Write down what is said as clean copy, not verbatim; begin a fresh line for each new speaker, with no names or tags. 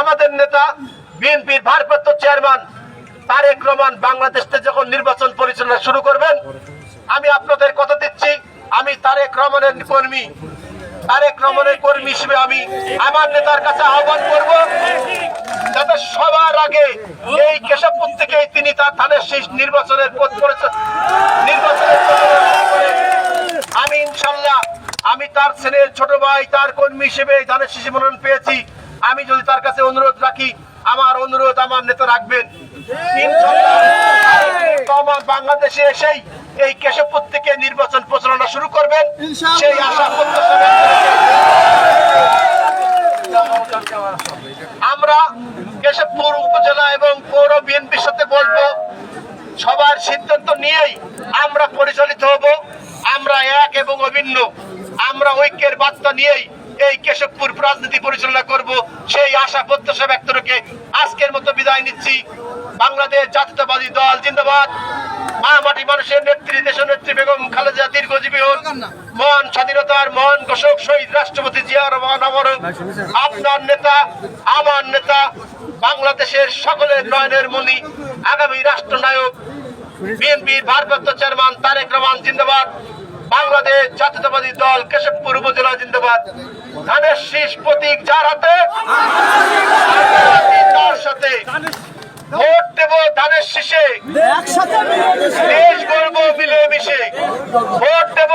আমাদের নেতা বিএনপির ভারপ্রাপ্ত চেয়ারম্যান তারেক রহমান বাংলাদেশ থেকে যখন নির্বাচন পরিচালনা শুরু করবেন, আমি আপনাদের কথা দিচ্ছি, আমি তারেক রহমানের কর্মী, তারেক রহমানের কর্মী হিসেবে আমি আমার নেতার কাছে আহ্বান করব যাতে সবার আগে এই কেশবপুর থেকে তিনি তার ধানের শীষ নির্বাচনের আমি ইনশাল্লাহ আমি তার ছেলের ছোট ভাই, তার কর্মী হিসেবে ধানের শীষে মনোনয়ন পেয়েছি। আমি যদি তার কাছে অনুরোধ রাখি, আমার অনুরোধ আমার নেতা রাখবেন। ইনশাল্লাহ বাংলাদেশে এসেই এই কেশবপুর থেকে নির্বাচন প্রচারণা শুরু করবেন, সেই আশা আমরা কেশবপুর উপজেলা এবং পৌর বিএনপির সাথে বলবো, সবার সিদ্ধান্ত নিয়েই আমরা পরিচালিত হব। আমরা এক এবং অভিন্ন, আমরা ঐক্যের বার্তা নিয়েই এই কেশবপুর রাজনীতি পরিচালনা করব, সেই আশা প্রত্যাশা ব্যক্ত রেখে আজকের মতো বিদায় নিচ্ছি। বাংলাদেশ জাতীয়তাবাদী দল জিন্দাবাদ। মা মাটি মানুষের নেত্রী, দেশনেত্রী বেগম খালেদা দীর্ঘজীবী হন। মহান স্বাধীনতার মহান ঘোষক শহীদ রাষ্ট্রপতি জিয়া রহমান অমর। আপনার নেতা, আমার নেতা, বাংলাদেশের সকলের নয়নের মণি, আগামী রাষ্ট্রনায়ক বিএনপির ভারপ্রাপ্ত চেয়ারম্যান তারেক রহমান জিন্দাবাদ। বাংলাদেশ জাতীয়তাবাদী দল কেশবপুর উপজেলা জিন্দাবাদ। ধানের শীষ প্রতীক যার হাতে, তার সাথে ভোট দেব ধানের শীষে, দেশ গড়ব মিলেমিশে। ভোট দেব